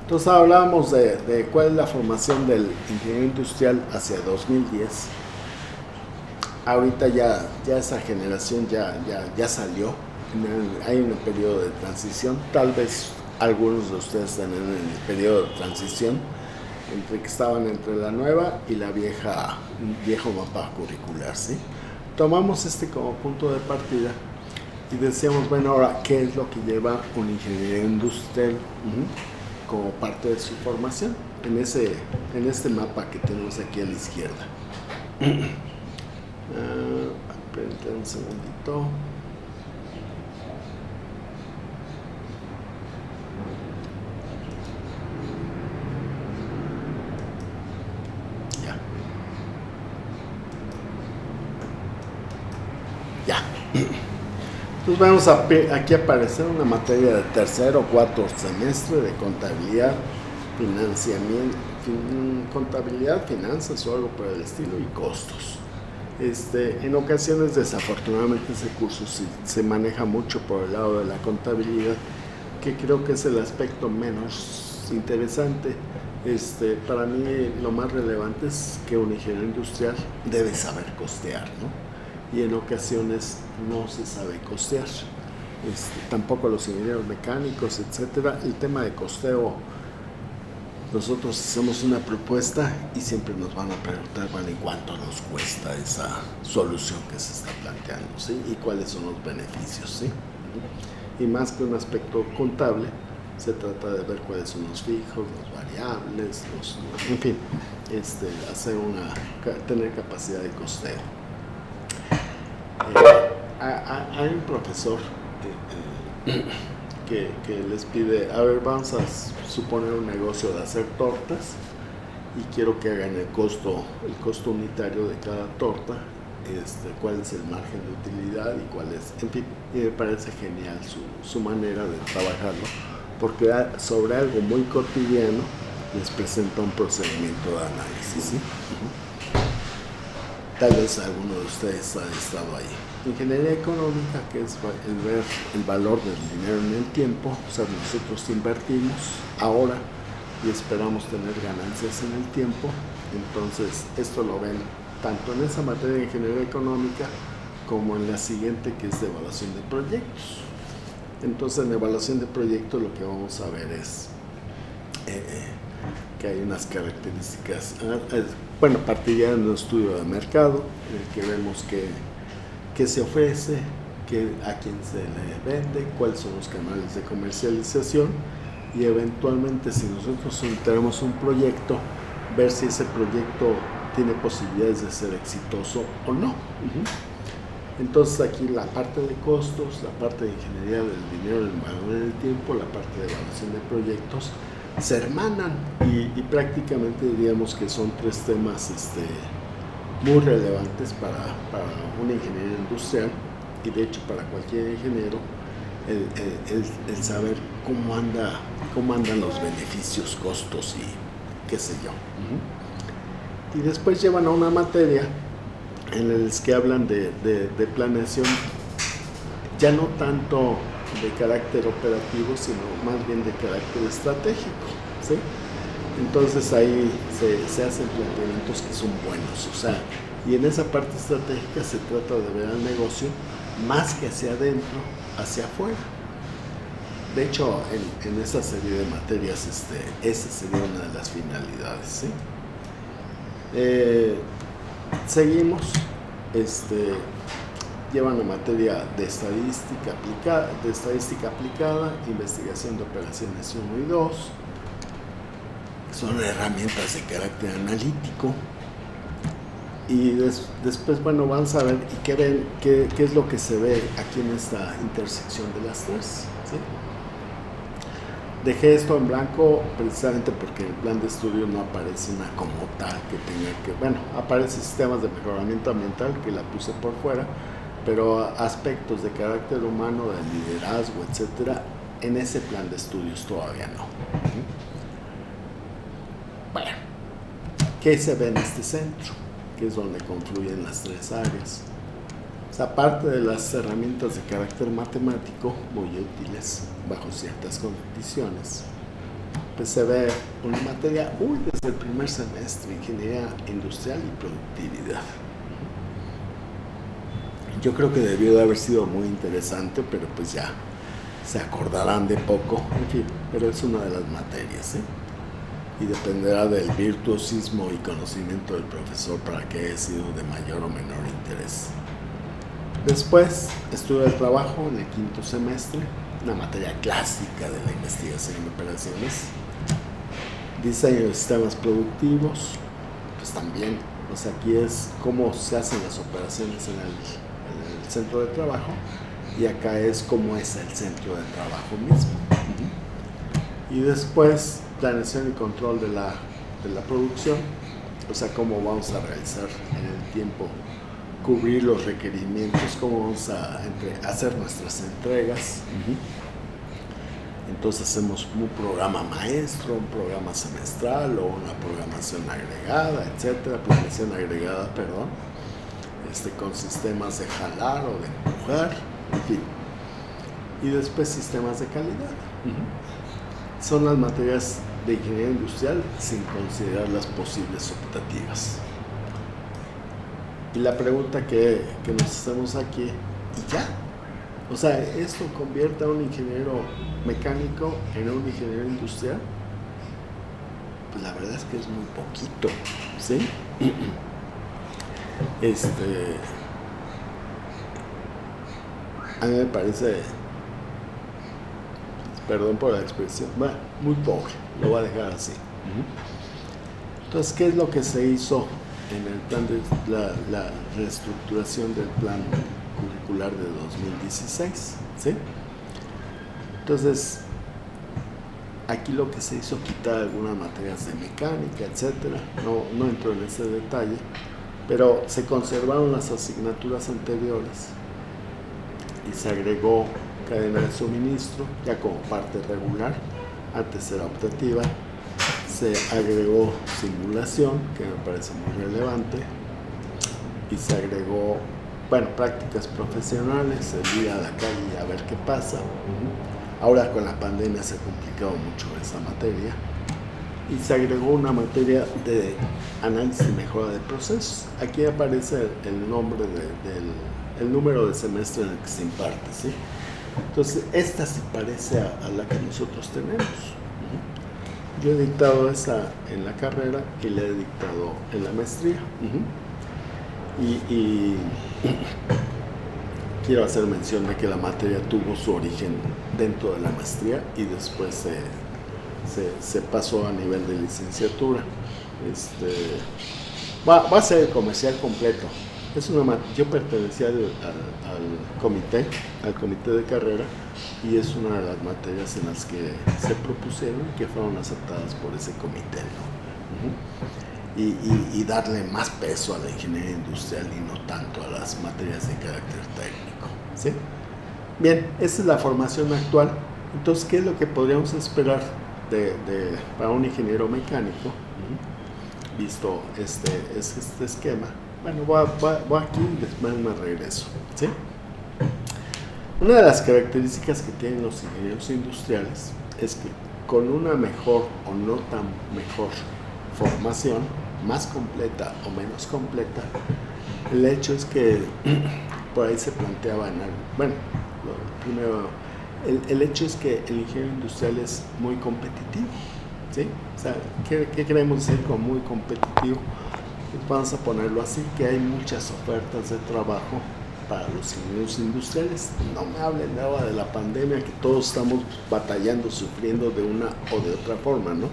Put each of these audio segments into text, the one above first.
Entonces hablábamos de cuál es la formación del ingeniero industrial hacia 2010. Ahorita ya esa generación ya salió. Hay un periodo de transición. Tal vez algunos de ustedes están en el periodo de transición entre que estaban entre la nueva y la viejo mapa curricular, ¿sí? Tomamos como punto de partida y decíamos, bueno, ahora, ¿qué es lo que lleva un ingeniero industrial como parte de su formación en este mapa que tenemos aquí a la izquierda? Espérate un segundito. Ya. Entonces vamos aquí aparecer una materia de tercer o cuarto semestre de contabilidad, financiamiento, contabilidad, finanzas o algo por el estilo y costos. En ocasiones desafortunadamente ese curso se maneja mucho por el lado de la contabilidad, que creo que es el aspecto menos interesante. Para mí lo más relevante es que un ingeniero industrial debe saber costear, ¿no? Y en ocasiones no se sabe costear. Tampoco los ingenieros mecánicos, etcétera. El tema de costeo, nosotros hacemos una propuesta y siempre nos van a preguntar, bueno, ¿y cuánto nos cuesta esa solución que se está planteando? ¿Sí? ¿Y cuáles son los beneficios? ¿Sí? Y más que un aspecto contable, se trata de ver cuáles son los fijos, los variables, en fin, tener capacidad de costeo. Hay un profesor que les pide, a ver, vamos a suponer un negocio de hacer tortas y quiero que hagan el costo unitario de cada torta, cuál es el margen de utilidad y cuál es, en fin, y me parece genial su manera de trabajarlo, porque sobre algo muy cotidiano les presenta un procedimiento de análisis, ¿sí? Tal vez alguno de ustedes ha estado ahí. Ingeniería económica, que es el ver el valor del dinero en el tiempo, o sea, nosotros invertimos ahora y esperamos tener ganancias en el tiempo. Entonces, esto lo ven tanto en esa materia de ingeniería económica como en la siguiente, que es de evaluación de proyectos. Entonces, en evaluación de proyectos lo que vamos a ver es que hay unas características, partiría de un estudio de mercado, en el que vemos qué se ofrece, a quién se le vende, cuáles son los canales de comercialización y eventualmente, si nosotros tenemos un proyecto, ver si ese proyecto tiene posibilidades de ser exitoso o no. Entonces aquí la parte de costos, la parte de ingeniería del dinero, el valor en el tiempo, la parte de evaluación de proyectos se hermanan y prácticamente diríamos que son tres temas muy relevantes para un ingeniero industrial y de hecho para cualquier ingeniero el saber cómo andan los beneficios, costos y qué sé yo. Y después llevan a una materia en la que hablan de planeación, ya no tanto de carácter operativo, sino más bien de carácter estratégico, ¿sí? Entonces ahí se hacen planteamientos que son buenos, o sea, y en esa parte estratégica se trata de ver al negocio más que hacia adentro, hacia afuera. De hecho, en esa serie de materias, esa sería una de las finalidades, ¿sí? Seguimos, llevan la materia de estadística aplicada, investigación de operaciones 1 y 2, son herramientas de carácter analítico. Y después, vamos a ver y qué es lo que se ve aquí en esta intersección de las tres, ¿sí? Dejé esto en blanco precisamente porque en el plan de estudio no aparece una como tal que tenga que, aparece sistemas de mejoramiento ambiental que la puse por fuera, pero aspectos de carácter humano, de liderazgo, etcétera, en ese plan de estudios todavía no. Bueno, ¿qué se ve en este centro? Que es donde confluyen las tres áreas. O sea, aparte de las herramientas de carácter matemático, muy útiles bajo ciertas condiciones, pues se ve una materia, desde el primer semestre, ingeniería industrial y productividad. Yo creo que debió de haber sido muy interesante, pero pues ya se acordarán de poco, en fin, pero es una de las materias, ¿eh? Y dependerá del virtuosismo y conocimiento del profesor para que haya sido de mayor o menor interés. Después estuve el trabajo en el quinto semestre, una materia clásica de la investigación en operaciones, diseño de sistemas productivos, pues también, pues aquí es cómo se hacen las operaciones en el centro de trabajo, y acá es cómo es el centro de trabajo mismo. Y después planeación y control de la producción, o sea, cómo vamos a realizar en el tiempo, cubrir los requerimientos, cómo vamos a hacer nuestras entregas. Entonces hacemos un programa maestro, un programa semestral o una programación agregada, etcétera, planeación agregada, perdón, con sistemas de jalar o de empujar, en fin. Y después sistemas de calidad. Son las materias de ingeniería industrial sin considerar las posibles optativas. Y la pregunta que nos hacemos aquí, ¿y ya? O sea, ¿esto convierte a un ingeniero mecánico en un ingeniero industrial? Pues la verdad es que es muy poquito, ¿sí? A mí me parece, perdón por la expresión, bueno, muy pobre, lo voy a dejar así. Entonces, ¿qué es lo que se hizo en el plan de la reestructuración del plan curricular de 2016? ¿Sí? Entonces, aquí lo que se hizo, quitar algunas materias de mecánica, etcétera. No entro en ese detalle, pero se conservaron las asignaturas anteriores y se agregó cadena de suministro ya como parte regular. Antes era optativa. Se agregó simulación, que me parece muy relevante, y se agregó, prácticas profesionales, el ir a la calle a ver qué pasa. Ahora con la pandemia se ha complicado mucho esa materia, y se agregó una materia de análisis y mejora de procesos. Aquí aparece el nombre el número de semestre en el que se imparte, ¿sí? Entonces, esta se parece a la que nosotros tenemos. Yo he dictado esa en la carrera y la he dictado en la maestría. Y quiero hacer mención de que la materia tuvo su origen dentro de la maestría y después se pasó a nivel de licenciatura. Va a ser el comercial completo. Yo pertenecía al comité de carrera, y es una de las materias en las que se propusieron y que fueron aceptadas por ese comité, ¿no? Y darle más peso a la ingeniería industrial y no tanto a las materias de carácter técnico, ¿sí? Bien, esa es la formación actual. Entonces, ¿qué es lo que podríamos esperar para un ingeniero mecánico, visto este esquema? Bueno, voy aquí y después me regreso, ¿sí? Una de las características que tienen los ingenieros industriales es que con una mejor o no tan mejor formación, más completa o menos completa, el hecho es que por ahí se planteaba primero, el hecho es que el ingeniero industrial es muy competitivo, ¿sí? O sea, ¿qué queremos decir con muy competitivo? Vamos a ponerlo así, que hay muchas ofertas de trabajo para los ingenieros industriales. No me hablen de ahora de la pandemia, que todos estamos batallando, sufriendo de una o de otra forma, ¿no?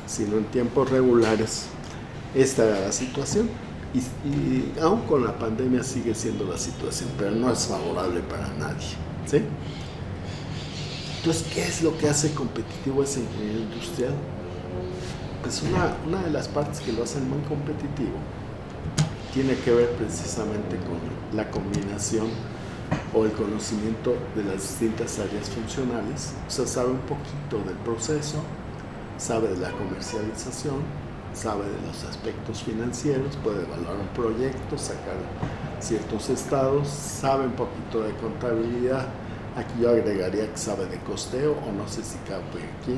Sino en tiempos regulares, esta era la situación. Y aún con la pandemia sigue siendo la situación, pero no es favorable para nadie, ¿sí? Entonces, ¿qué es lo que hace competitivo a ese ingeniero industrial? Pues una de las partes que lo hacen muy competitivo tiene que ver precisamente con la combinación o el conocimiento de las distintas áreas funcionales. O sea, sabe un poquito del proceso, sabe de la comercialización, sabe de los aspectos financieros, puede evaluar un proyecto, sacar ciertos estados, sabe un poquito de contabilidad. Aquí yo agregaría que sabe de costeo, o no sé si cabe aquí,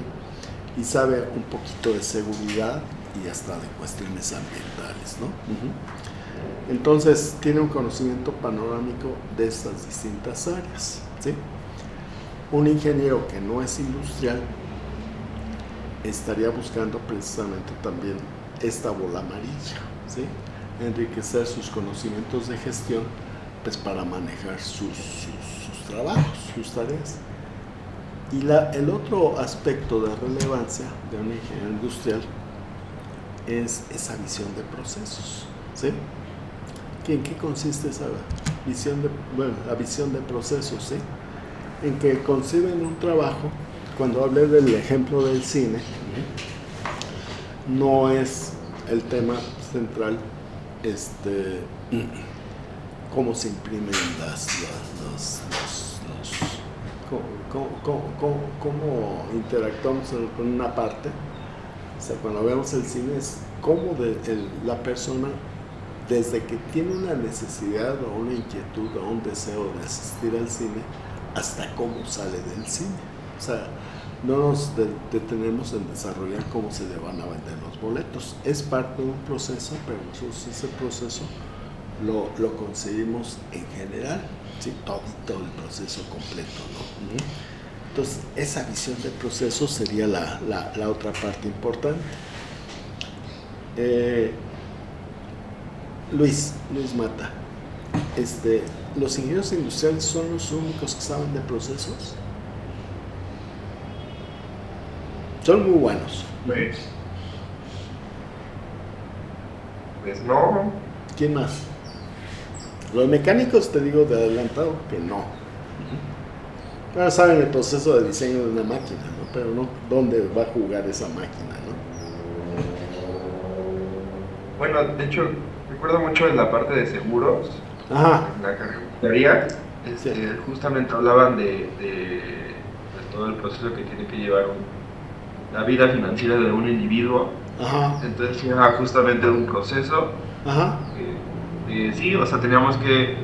y sabe un poquito de seguridad y hasta de cuestiones ambientales, ¿no? Entonces tiene un conocimiento panorámico de estas distintas áreas, ¿sí? Un ingeniero que no es industrial estaría buscando precisamente también esta bola amarilla, ¿sí? Enriquecer sus conocimientos de gestión, pues para manejar sus trabajos, sus tareas. Y el otro aspecto de relevancia de un ingeniero industrial es esa visión de procesos, ¿sí? ¿En qué consiste esa visión la visión de procesos, ¿sí? En que conciben un trabajo. Cuando hablé del ejemplo del cine, no es el tema central cómo se imprimen cómo interactuamos con una parte. O sea, cuando vemos el cine es cómo la persona, desde que tiene una necesidad o una inquietud o un deseo de asistir al cine, hasta cómo sale del cine. O sea, no nos detenemos en desarrollar cómo se le van a vender los boletos. Es parte de un proceso, pero nosotros ese proceso lo conseguimos en general, ¿sí? Todo el proceso completo, ¿no? Entonces, esa visión del proceso sería la otra parte importante. Luis Mata, ¿los ingenieros industriales son los únicos que saben de procesos? Son muy buenos. Pues no. ¿Quién más? Los mecánicos, te digo de adelantado que no. Ahora saben el proceso de diseño de una máquina, ¿no? Pero no dónde va a jugar esa máquina, ¿no? Bueno, de hecho, recuerdo mucho en la parte de seguros. Ajá. En la carrera, Sí. justamente hablaban de pues, todo el proceso que tiene que llevar la vida financiera de un individuo. Ajá. Entonces era justamente un proceso. Ajá. Sí, o sea, teníamos que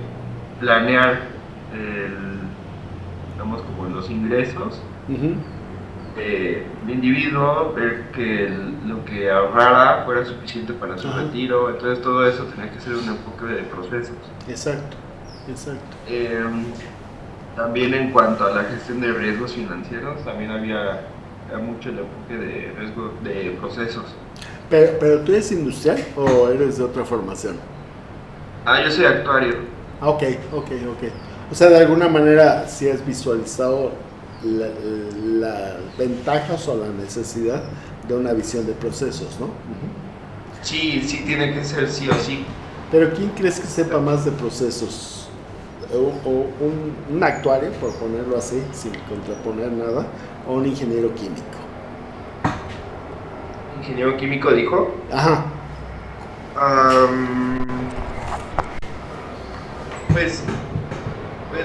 planear digamos, como los ingresos del individuo, ver que lo que ahorrara fuera suficiente para su retiro. Entonces todo eso tenía que ser un enfoque de procesos. Exacto. También en cuanto a la gestión de riesgos financieros, también había mucho el enfoque de riesgo de procesos. ¿Pero tú eres industrial o eres de otra formación? Yo soy actuario. Ok. O sea, de alguna manera sí has visualizado las ventajas o la necesidad de una visión de procesos, ¿no? Sí, tiene que ser sí o sí. Pero ¿quién crees que sepa más de procesos? ¿O un actuario, por ponerlo así, sin contraponer nada, o un ingeniero químico? ¿Ingeniero químico dijo? Ajá. Pues,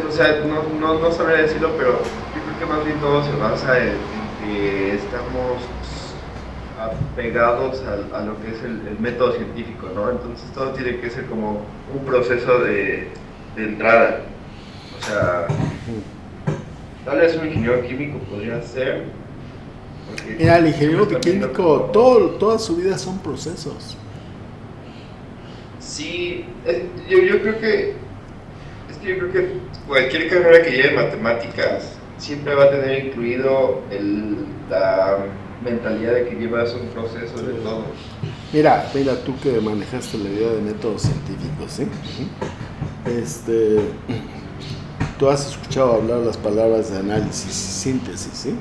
o sea, no sabría decirlo, pero yo creo que más bien todo se basa en que estamos apegados a lo que es el método científico, ¿no? Entonces todo tiene que ser como un proceso de entrada. O sea, tal vez un ingeniero químico podría ser. Mira, el ingeniero químico, toda su vida son procesos. Sí, yo creo que cualquier carrera que lleve matemáticas siempre va a tener incluido la mentalidad de que llevas un proceso de todo. Mira, tú que manejaste la idea de métodos científicos, ¿sí? Tú has escuchado hablar las palabras de análisis y síntesis, ¿sí?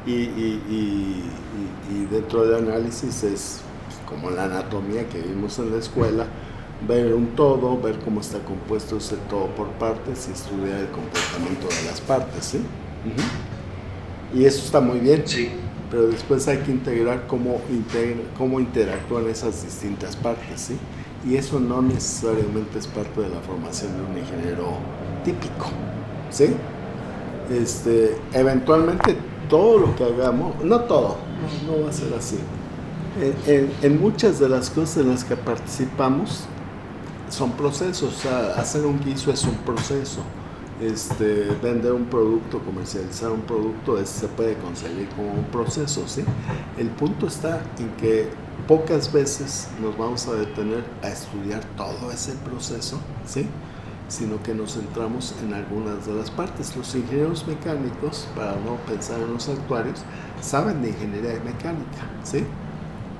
Y dentro del análisis es como la anatomía que vimos en la escuela, ver un todo, ver cómo está compuesto ese todo por partes y estudiar el comportamiento de las partes, ¿sí? Y eso está muy bien, sí, pero después hay que integrar cómo interactúan esas distintas partes, ¿sí? Y eso no necesariamente es parte de la formación de un ingeniero típico, ¿sí? Eventualmente todo lo que hagamos, no todo, no va a ser así. En muchas de las cosas en las que participamos son procesos. O sea, hacer un guiso es un proceso, vender un producto, comercializar un producto, se puede conseguir como un proceso, ¿sí? El punto está en que pocas veces nos vamos a detener a estudiar todo ese proceso, ¿sí? Sino que nos centramos en algunas de las partes. Los ingenieros mecánicos, para no pensar en los actuarios, saben de ingeniería mecánica, ¿sí?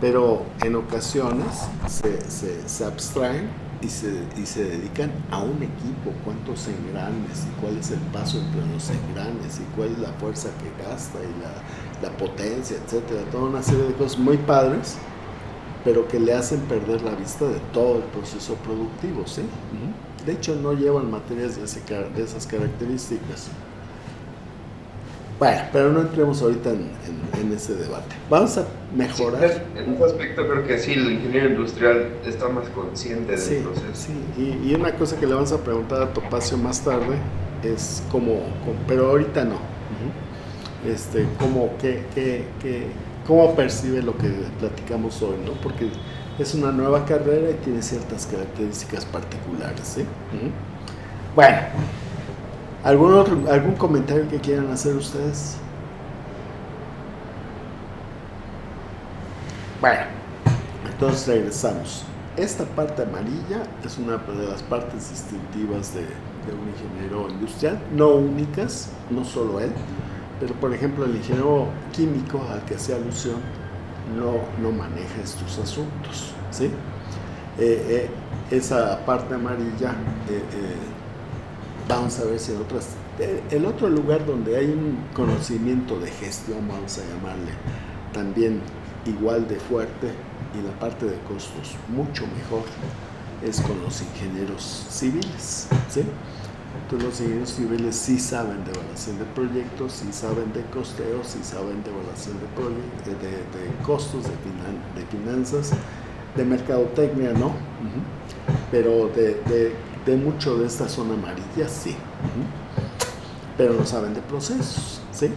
Pero en ocasiones se abstraen y se dedican a un equipo, cuántos engranes y cuál es el paso entre los engranes y cuál es la fuerza que gasta y la potencia, etcétera, toda una serie de cosas muy padres, pero que le hacen perder la vista de todo el proceso productivo, ¿sí? De hecho, no llevan materias de esas características. Bueno, pero no entremos ahorita en ese debate. Vamos a mejorar. Sí, en ese aspecto creo que sí, el ingeniero industrial está más consciente del proceso. Sí, y una cosa que le vamos a preguntar a Topacio más tarde es pero ahorita no. ¿Cómo percibe lo que platicamos hoy, ¿no? Porque es una nueva carrera y tiene ciertas características particulares, ¿sí? Bueno, ¿algún comentario que quieran hacer ustedes? Bueno, entonces regresamos. Esta parte amarilla es una de las partes distintivas de un ingeniero industrial, no únicas, no solo él, pero por ejemplo el ingeniero químico al que hacía alusión no maneja estos asuntos, ¿sí? Esa parte amarilla, vamos a ver si en otras... El otro lugar donde hay un conocimiento de gestión, vamos a llamarle, también igual de fuerte, y la parte de costos mucho mejor, es con los ingenieros civiles, ¿sí? Entonces los ingenieros civiles sí saben de evaluación de proyectos, sí saben de costeos, sí saben de evaluación de costos, de finanzas, de mercadotecnia, ¿no? Pero de mucho de esta zona amarilla, sí. Pero no saben de procesos, ¿sí?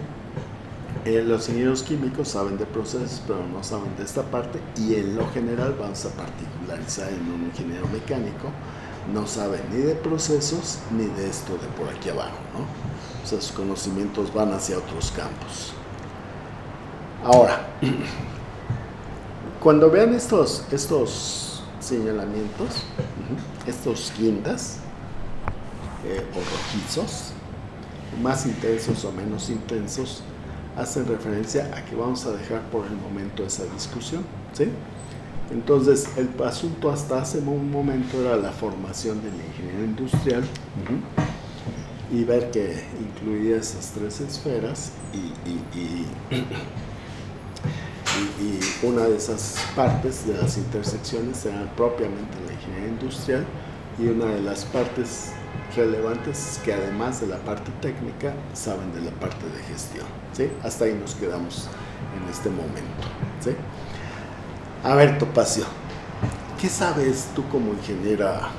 Los ingenieros químicos saben de procesos, pero no saben de esta parte, y en lo general vamos a particularizar en un ingeniero mecánico, no sabe ni de procesos ni de esto de por aquí abajo, ¿no? O sea, sus conocimientos van hacia otros campos. Ahora, cuando vean estos señalamientos, estos guindas o rojizos, más intensos o menos intensos, hacen referencia a que vamos a dejar por el momento esa discusión, ¿sí? Entonces, el asunto hasta hace un momento era la formación del ingeniero industrial, y ver que incluía esas tres esferas y una de esas partes de las intersecciones era propiamente la ingeniería industrial, y una de las partes relevantes es que además de la parte técnica saben de la parte de gestión, ¿sí? Hasta ahí nos quedamos en este momento, ¿sí? A ver, Topacio, ¿qué sabes tú como ingeniera?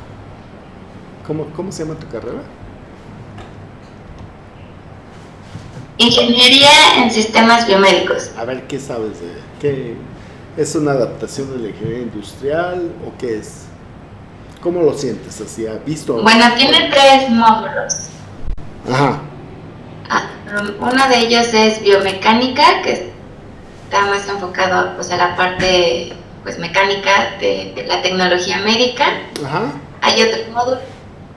¿Cómo se llama tu carrera? Ingeniería en sistemas biomédicos. A ver, ¿qué sabes de qué? ¿Es una adaptación de la ingeniería industrial o qué es? ¿Cómo lo sientes? ¿Así ha visto? Bueno, tiene 3 módulos. Ajá. Uno de ellos es biomecánica, que está más enfocado pues, a la parte pues, mecánica de la tecnología médica. Ajá. Hay otro módulo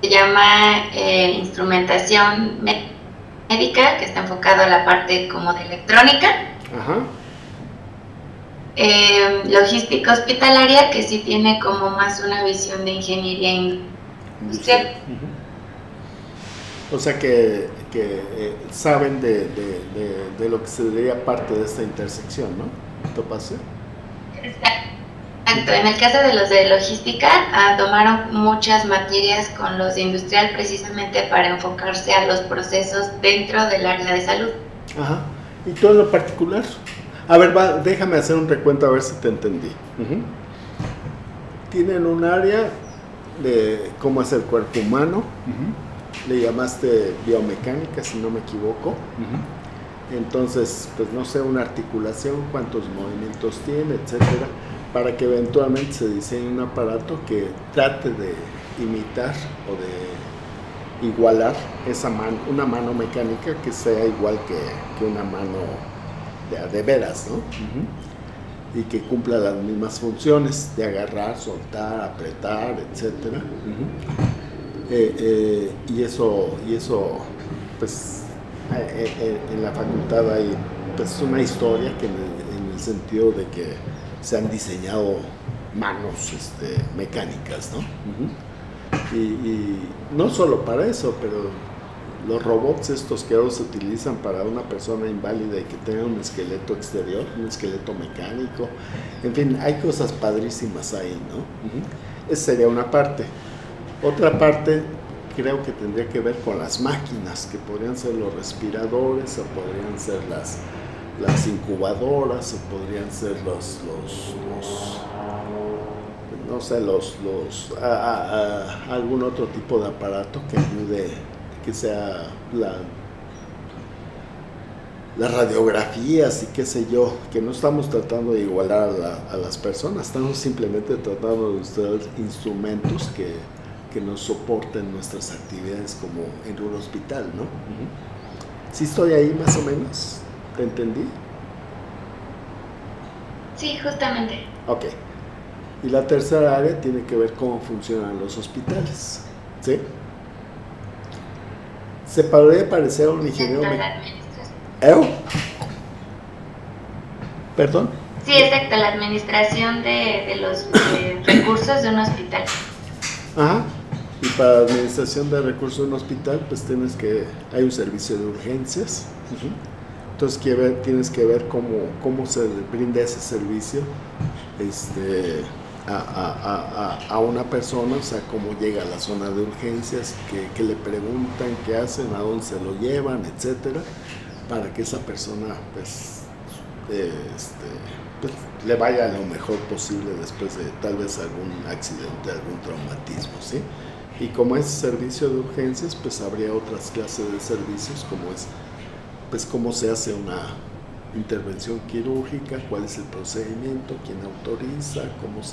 que se llama instrumentación médica, que está enfocado a la parte como de electrónica. Ajá. Logística hospitalaria, que sí tiene como más una visión de ingeniería industrial. O sea que saben de lo que sería parte de esta intersección, ¿no? ¿Topacio? Exacto. En el caso de los de logística, tomaron muchas materias con los de industrial precisamente para enfocarse a los procesos dentro del área de salud. Ajá. ¿Y todo lo particular? A ver, déjame hacer un recuento a ver si te entendí. Tienen un área de cómo es el cuerpo humano. Le llamaste biomecánica, si no me equivoco. Entonces, pues no sé, una articulación, cuántos movimientos tiene, etcétera, para que eventualmente se diseñe un aparato que trate de imitar igualar esa mano, una mano mecánica que sea igual que una mano de veras, ¿no? Y que cumpla las mismas funciones de agarrar, soltar, apretar, etcétera. Y eso, pues, en la facultad hay pues una historia que en el sentido de que se han diseñado manos mecánicas, ¿no? Y no solo para eso, pero los robots estos que ahora se utilizan para una persona inválida y que tenga un esqueleto exterior, un esqueleto mecánico, en fin, hay cosas padrísimas ahí, ¿no? Esa sería una parte. Otra parte creo que tendría que ver con las máquinas, que podrían ser los respiradores, o podrían ser las incubadoras, o podrían ser no sé, algún otro tipo de aparato que ayude, que sea las radiografías y qué sé yo, que no estamos tratando de igualar a las personas, estamos simplemente tratando de usar instrumentos que nos soporten nuestras actividades como en un hospital, ¿no? ¿Sí estoy ahí más o menos? ¿Te entendí? Sí, justamente. Ok. Y la tercera área tiene que ver cómo funcionan los hospitales, ¿sí? Se podría parecer a un ingeniero mecánico. ¿Perdón? Sí, exacto, la administración de los recursos de un hospital. Ajá. Y para la administración de recursos de un hospital, pues hay un servicio de urgencias. Entonces tienes que ver cómo se brinda ese servicio a una persona, o sea, cómo llega a la zona de urgencias, que le preguntan, qué hacen, a dónde se lo llevan, etcétera, para que esa persona pues le vaya lo mejor posible después de tal vez algún accidente, algún traumatismo, ¿sí? Y como es servicio de urgencias, pues habría otras clases de servicios, como es pues cómo se hace una intervención quirúrgica, cuál es el procedimiento, quién autoriza, cómo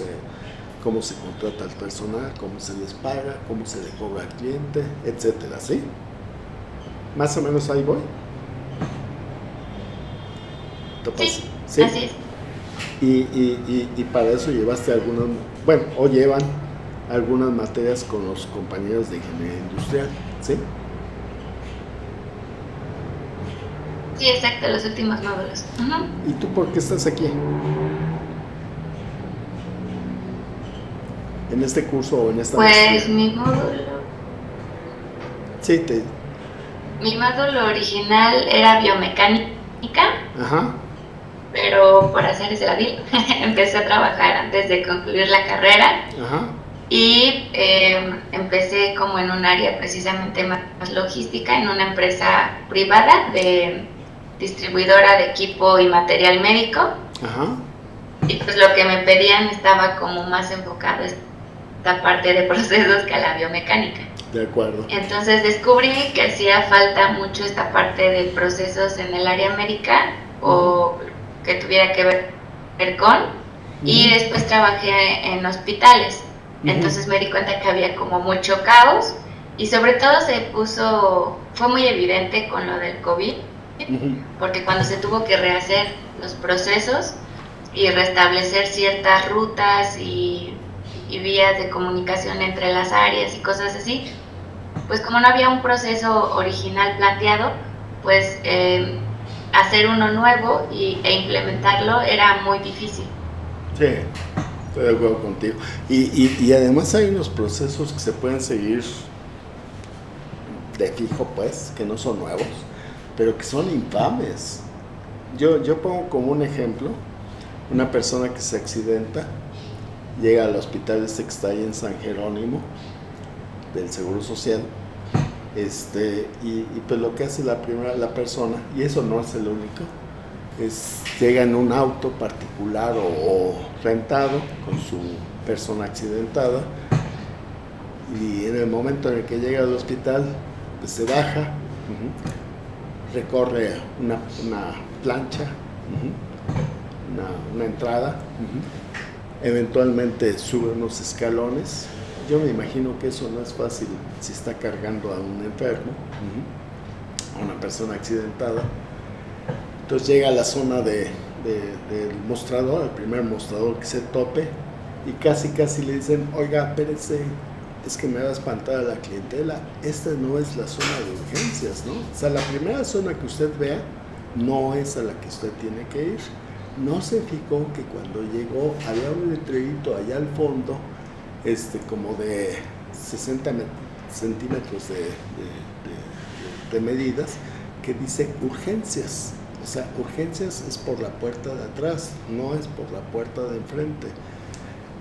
se contrata al personal, cómo se les paga, cómo se le cobra al cliente, etcétera, ¿sí? Más o menos ahí voy. Sí, ¿sí? Así es. Y para eso llevaste llevan algunas materias con los compañeros de ingeniería industrial, ¿sí? Sí, exacto, los últimos módulos. ¿Y tú por qué estás aquí? ¿En este curso o en esta maestría? Pues mi módulo... Sí, Mi módulo original era biomecánica. Ajá. Pero por azares de la vida empecé a trabajar antes de concluir la carrera. Ajá. Y empecé como en un área precisamente más logística, en una empresa privada de distribuidora de equipo y material médico. Ajá. Y pues lo que me pedían estaba como más enfocado a esta parte de procesos que a la biomecánica. De acuerdo. Entonces descubrí que hacía falta mucho esta parte de procesos en el área médica o que tuviera que ver con, y después trabajé en hospitales. Entonces me di cuenta que había como mucho caos, y sobre todo fue muy evidente con lo del COVID, porque cuando se tuvo que rehacer los procesos y restablecer ciertas rutas y vías de comunicación entre las áreas y cosas así, pues como no había un proceso original planteado, pues hacer uno nuevo e implementarlo era muy difícil. Sí, estoy de acuerdo contigo. Y además hay unos procesos que se pueden seguir de fijo, pues, que no son nuevos, pero que son infames. Yo pongo como un ejemplo, una persona que se accidenta, llega al hospital que está ahí en San Jerónimo, del Seguro Social, y pues lo que hace la persona, y eso no es el único, llega en un auto particular o rentado con su persona accidentada, y en el momento en el que llega al hospital, pues se baja, recorre una plancha, una entrada, eventualmente sube unos escalones. yo me imagino que eso no es fácil si está cargando a un enfermo, a una persona accidentada. Entonces llega a la zona del mostrador, el primer mostrador que se tope, y casi le dicen, oiga, espérese, es que me va a espantar a la clientela, esta no es la zona de urgencias, ¿no? O sea, la primera zona que usted vea no es a la que usted tiene que ir. No se fijó que cuando llegó había un letrerito allá al fondo, como de 60 centímetros de medidas, que dice urgencias. O sea, urgencias es por la puerta de atrás, no es por la puerta de enfrente.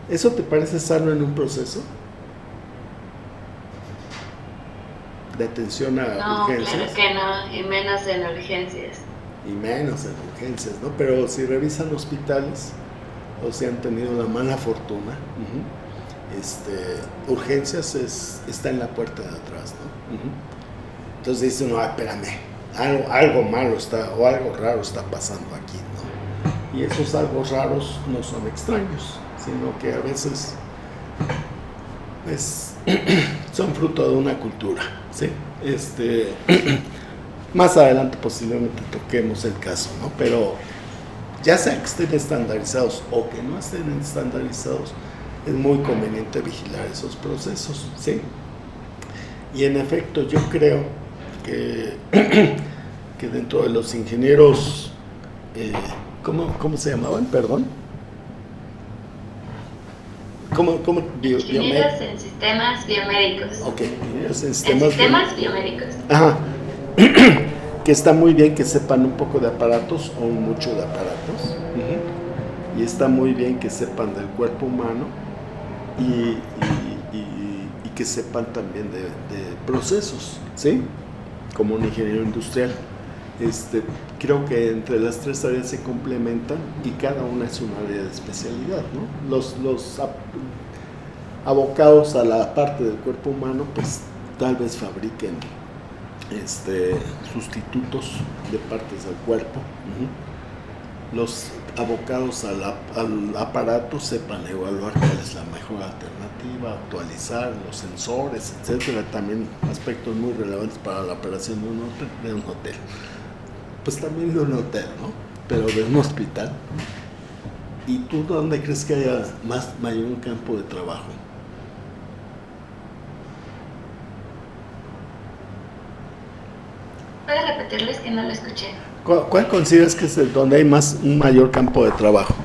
¿Eso te parece sano en un proceso de atención a urgencias? No, claro que no, y menos en urgencias. Y menos en urgencias, ¿no? Pero si revisan hospitales, o si han tenido la mala fortuna, urgencias está en la puerta de atrás, ¿no? Entonces dicen, no, espérame, algo malo está, o algo raro está pasando aquí, ¿no? Y esos algo raros no son extraños, sino que a veces son fruto de una cultura, ¿sí? Más adelante posiblemente toquemos el caso, ¿no? Pero ya sea que estén estandarizados o que no estén estandarizados, es muy conveniente vigilar esos procesos, ¿sí? Y en efecto, yo creo que dentro de los ingenieros, ¿cómo se llamaban? Perdón. Ingenieros en sistemas biomédicos. Ok, ingenieros en sistemas biomédicos. Ajá. Que está muy bien que sepan un poco de aparatos o mucho de aparatos. Y está muy bien que sepan del cuerpo humano y que sepan también de procesos, ¿sí? Como un ingeniero industrial. Creo que entre las tres áreas se complementan y cada una es un área de especialidad, ¿no? Los abocados a la parte del cuerpo humano, pues tal vez fabriquen sustitutos de partes del cuerpo. Los abocados al aparato sepan evaluar cuál es la mejor alternativa, actualizar los sensores, etcétera. También aspectos muy relevantes para la operación de un hotel. Pues también de un hotel, ¿no? Pero de un hospital. ¿Y tú dónde crees que haya mayor campo de trabajo? ¿Puedes repetirles que no lo escuché? ¿Cuál consideras que es donde hay un mayor campo de trabajo?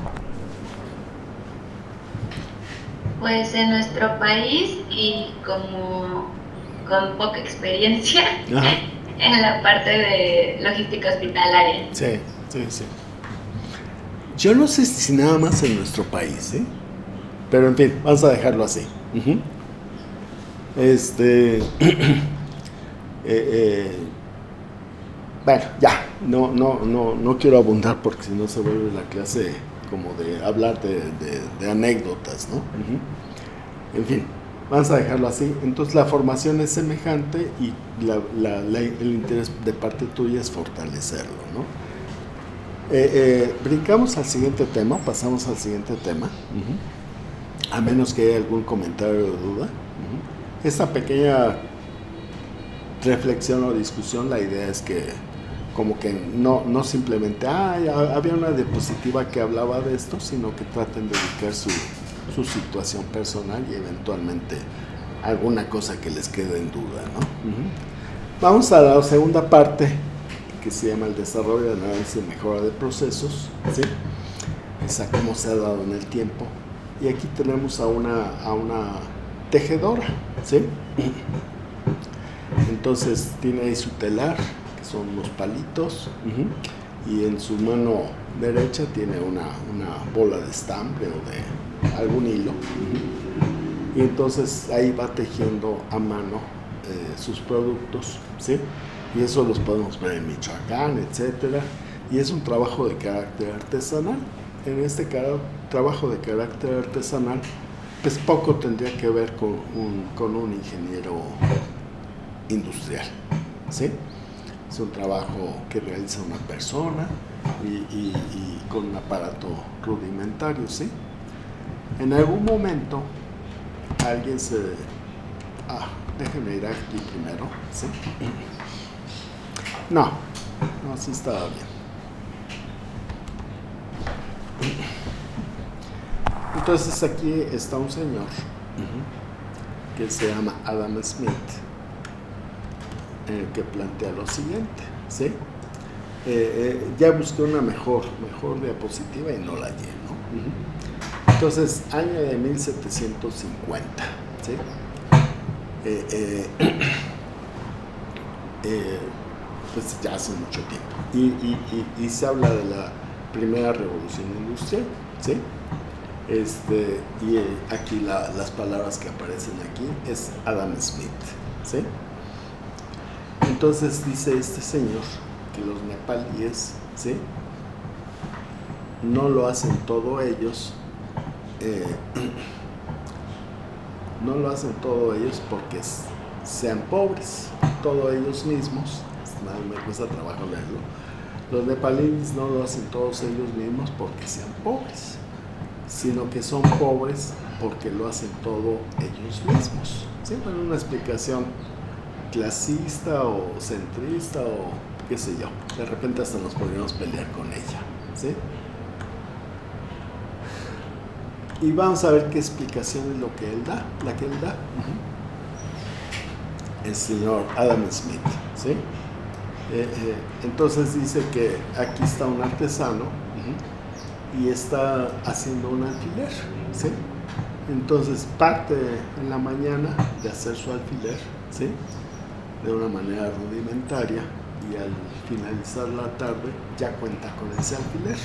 Pues en nuestro país y como con poca experiencia en la parte de logística hospitalaria. Sí. Yo no sé si nada más en nuestro país, ¿eh? Pero en fin, vamos a dejarlo así. Bueno, ya, no quiero abundar porque si no se vuelve la clase como de hablar de anécdotas, ¿no? En fin, vamos a dejarlo así. Entonces la formación es semejante y el interés de parte tuya es fortalecerlo, ¿no? Brincamos al siguiente tema, pasamos al siguiente tema, a menos que haya algún comentario o duda. Esta pequeña reflexión o discusión, la idea es que como que no simplemente había una diapositiva que hablaba de esto, sino que traten de ubicar su situación personal y eventualmente alguna cosa que les quede en duda, ¿no? Vamos a la segunda parte, que se llama el desarrollo de análisis y mejora de procesos, ¿sí? Esa cómo se ha dado en el tiempo. Y aquí tenemos a una tejedora, ¿sí? Entonces tiene ahí su telar, que son unos palitos, y en su mano derecha tiene una bola de estambre o de algún hilo, y entonces ahí va tejiendo a mano sus productos, ¿sí? Y eso los podemos ver en Michoacán, etcétera, y es un trabajo de carácter artesanal. En este trabajo de carácter artesanal, pues poco tendría que ver con un ingeniero industrial, ¿sí? Es un trabajo que realiza una persona y con un aparato rudimentario, ¿sí? En algún momento alguien se... déjenme ir aquí primero, ¿sí? No, sí estaba bien. Entonces aquí está un señor que se llama Adam Smith, que plantea lo siguiente, ¿sí? Ya busqué una mejor diapositiva y no la lleno. Entonces, año de 1750, ¿sí? Pues ya hace mucho tiempo. Y se habla de la primera revolución industrial, ¿sí? Y aquí las palabras que aparecen aquí es Adam Smith, ¿sí? Entonces dice este señor que los nepalíes, ¿sí?, no lo hacen todo ellos, no lo hacen todo ellos porque sean pobres, todos ellos mismos. Nada, me cuesta trabajo leerlo. Los nepalíes no lo hacen todos ellos mismos porque sean pobres, sino que son pobres porque lo hacen todo ellos mismos. Siempre una explicación clasista o centrista o qué sé yo. De repente hasta nos podríamos pelear con ella, ¿sí? Y vamos a ver qué explicación es lo que él da, la que él da. El señor Adam Smith, ¿sí? Entonces dice que aquí está un artesano y está haciendo un alfiler, ¿sí? Entonces parte en la mañana de hacer su alfiler, ¿sí?, de una manera rudimentaria, y al finalizar la tarde ya cuenta con ese alfiler.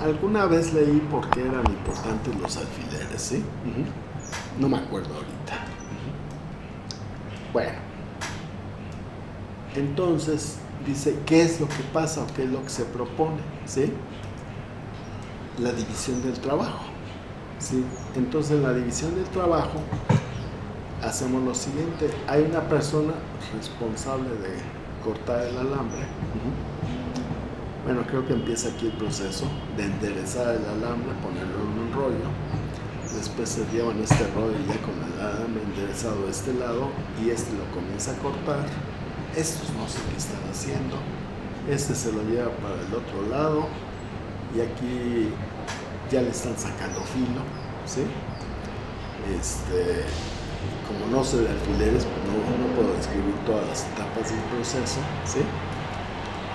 Alguna vez leí por qué eran importantes los alfileres, ¿sí? No me acuerdo ahorita. Bueno, entonces dice, ¿qué es lo que pasa o qué es lo que se propone? ¿Sí? La división del trabajo, ¿sí? Entonces en la división del trabajo hacemos lo siguiente: hay una persona responsable de cortar el alambre. Bueno, creo que empieza aquí el proceso de enderezar el alambre, ponerlo en un rollo. Después se llevan este rollo ya con el alambre enderezado de este lado, y lo comienza a cortar. Estos no sé qué están haciendo. Se lo lleva para el otro lado, y aquí ya le están sacando filo, ¿sí? Como no sé de alfileres, no puedo describir todas las etapas del proceso, ¿sí?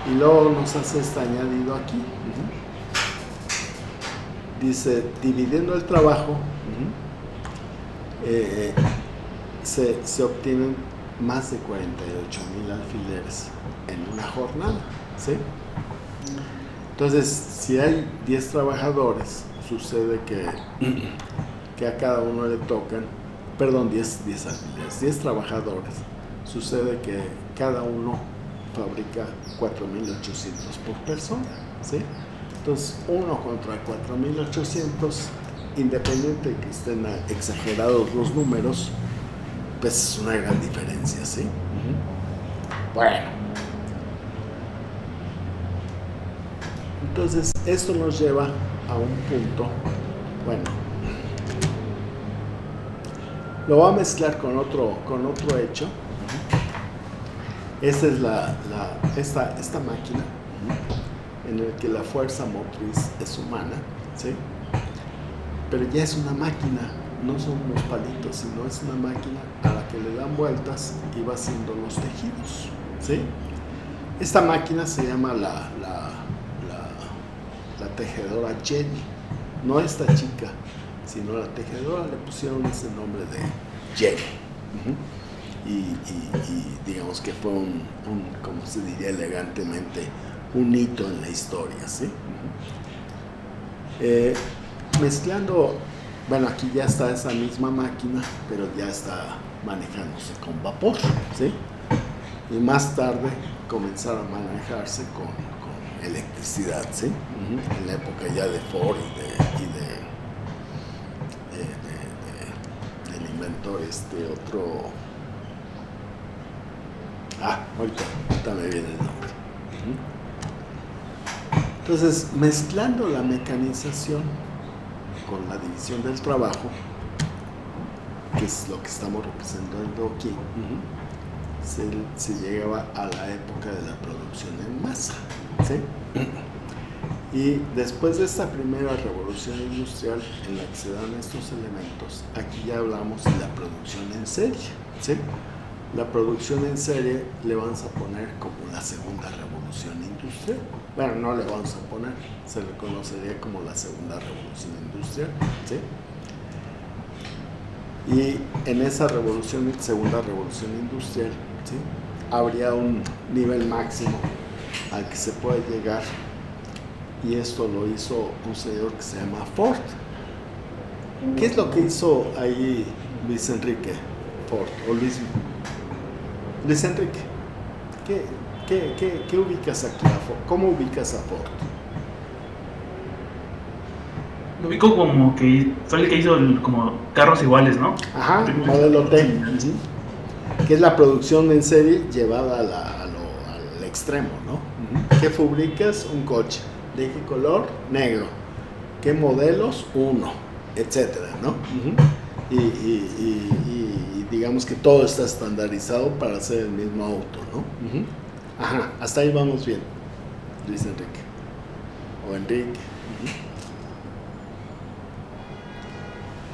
Y luego nos hace este añadido aquí. Dice, dividiendo el trabajo, se obtienen más de 48,000 alfileres en una jornada, ¿sí? Entonces, si hay 10 trabajadores, sucede que a cada uno le tocan, 10 alfileres, 10 trabajadores, sucede que cada uno fabrica 4,800 por persona, ¿sí? Entonces, 1 contra 4,800, independiente de que estén exagerados los números, pues es una gran diferencia, ¿sí? Bueno. Entonces, esto nos lleva a un punto, bueno, lo voy a mezclar con otro hecho. Esta es esta máquina en la que la fuerza motriz es humana, ¿sí? Pero ya es una máquina, no son unos palitos, sino es una máquina a la que le dan vueltas y va haciendo los tejidos, ¿sí? Esta máquina se llama la tejedora Jenny. No esta chica, sino la tejedora, le pusieron ese nombre de Jenny. Y digamos que fue un, como se diría elegantemente, un hito en la historia, ¿sí? Mezclando, bueno, aquí ya está esa misma máquina, pero ya está manejándose con vapor, ¿sí? Y más tarde comenzaron a manejarse con electricidad, ¿sí? En la época ya de Ford del inventor otro... ahorita me viene el nombre. Entonces, mezclando la mecanización con la división del trabajo, que es lo que estamos representando aquí, se llegaba a la época de la producción en masa, ¿sí? Y después de esta primera revolución industrial en la que se dan estos elementos, aquí ya hablamos de la producción en serie, ¿sí? La producción en serie le vamos a poner como la segunda revolución industrial. Bueno, no le vamos a poner, se le conocería como la segunda revolución industrial, ¿sí? Y en esa segunda revolución industrial, ¿sí?, habría un nivel máximo al que se puede llegar, y esto lo hizo un señor que se llama Ford. ¿Qué es lo que hizo ahí Luis Enrique Ford? O Luis Enrique, ¿qué ubicas aquí a Ford? ¿Cómo ubicas a Ford? Lo ubico como que fue el que hizo como carros iguales, ¿no? Ajá, modelo T, que es la producción en serie llevada al extremo, ¿no? ¿Qué fabricas? Un coche. ¿De qué color? Negro. ¿Qué modelos? Uno, etcétera, ¿no? Y digamos que todo está estandarizado para hacer el mismo auto, ¿no? Ajá, hasta ahí vamos bien, Luis Enrique. O Enrique.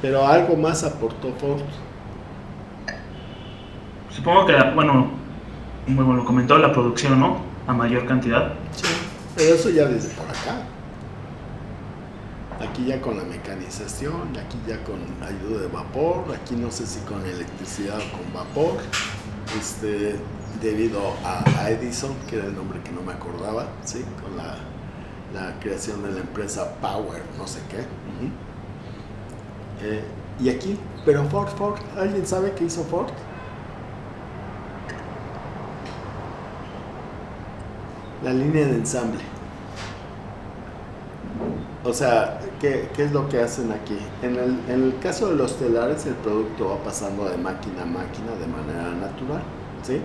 Pero algo más aportó Ford. Supongo que, bueno, como lo comentó, la producción, ¿no? A mayor cantidad. Sí, pero eso ya desde por acá. Aquí ya con la mecanización, aquí ya con ayuda de vapor, aquí no sé si con electricidad o con vapor, debido a Edison, que era el nombre que no me acordaba, ¿sí? Con la creación de la empresa Power, no sé qué. Y aquí, pero Ford, ¿alguien sabe qué hizo Ford? La línea de ensamble. O sea, ¿qué es lo que hacen aquí? En el caso de los telares, el producto va pasando de máquina a máquina de manera natural, ¿sí?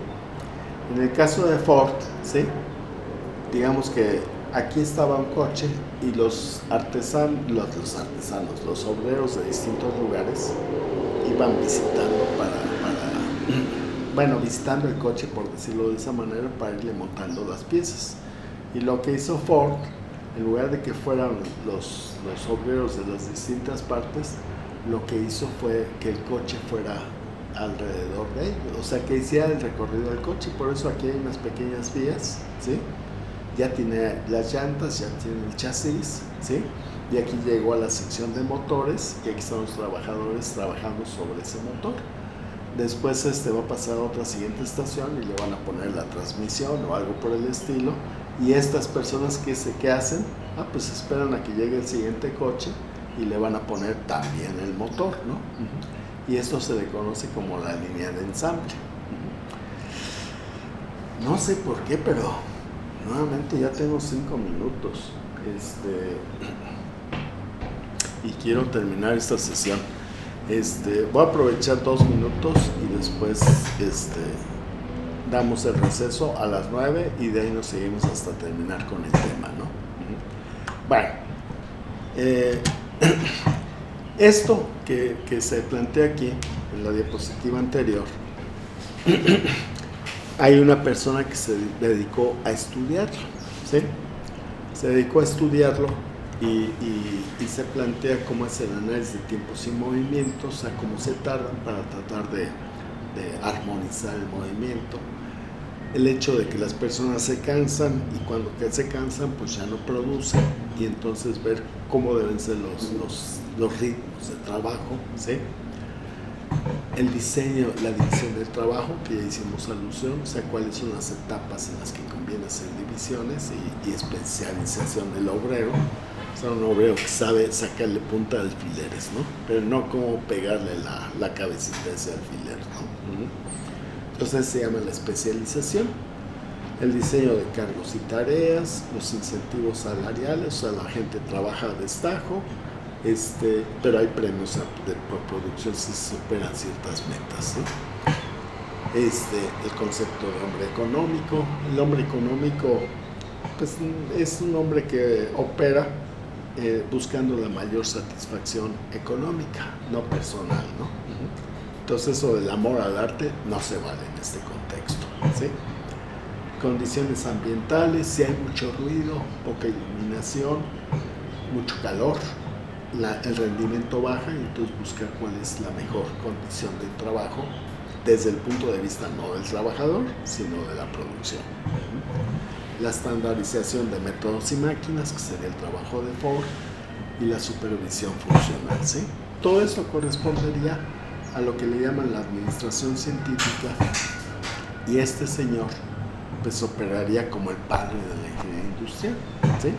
En el caso de Ford, ¿sí?, digamos que aquí estaba un coche y los obreros de distintos lugares iban visitando visitando el coche, por decirlo de esa manera, para irle montando las piezas. Y lo que hizo Ford, en lugar de que fueran los obreros de las distintas partes, lo que hizo fue que el coche fuera alrededor de ellos, o sea, que hiciera el recorrido del coche. Por eso aquí hay unas pequeñas vías, ¿sí? Ya tiene las llantas, ya tiene el chasis, ¿sí? Y aquí llegó a la sección de motores, y aquí están los trabajadores trabajando sobre ese motor. Después va a pasar a otra siguiente estación y le van a poner la transmisión o algo por el estilo. Y estas personas ¿qué hacen? Pues esperan a que llegue el siguiente coche y le van a poner también el motor, ¿no? Y esto se le conoce como la línea de ensamble. No sé por qué, pero nuevamente ya tengo 5 minutos. Y quiero terminar esta sesión. Voy a aprovechar 2 minutos y después damos el receso a las 9 y de ahí nos seguimos hasta terminar con el tema, ¿no? Bueno, esto que se plantea aquí en la diapositiva anterior, hay una persona que se dedicó a estudiarlo, ¿sí? Se dedicó a estudiarlo y se plantea cómo es el análisis de tiempos y movimientos, o sea, cómo se tardan para tratar de armonizar el movimiento. El hecho de que las personas se cansan y cuando se cansan pues ya no producen, y entonces ver cómo deben ser los ritmos de trabajo, ¿sí? El diseño, la división del trabajo, que ya hicimos alusión, o sea, cuáles son las etapas en las que conviene hacer divisiones y especialización del obrero. O sea, un obrero que sabe sacarle punta de alfileres, ¿no? Pero no cómo pegarle la cabecita a ese alfiler, ¿no? Entonces se llama la especialización. El diseño de cargos y tareas, los incentivos salariales, o sea, la gente trabaja a destajo, pero hay premios por producción si se superan ciertas metas, ¿sí? El concepto de hombre económico. El hombre económico, pues, es un hombre que opera buscando la mayor satisfacción económica, no personal, ¿no? Entonces eso del amor al arte no se vale en este contexto, ¿sí? Condiciones ambientales, si hay mucho ruido, poca iluminación, mucho calor, el rendimiento baja, y entonces buscar cuál es la mejor condición de trabajo desde el punto de vista no del trabajador, sino de la producción. La estandarización de métodos y máquinas, que sería el trabajo de Ford, y la supervisión funcional, ¿sí? Todo eso correspondería a lo que le llaman la administración científica, y este señor pues operaría como el padre de la ingeniería industrial, ¿sí?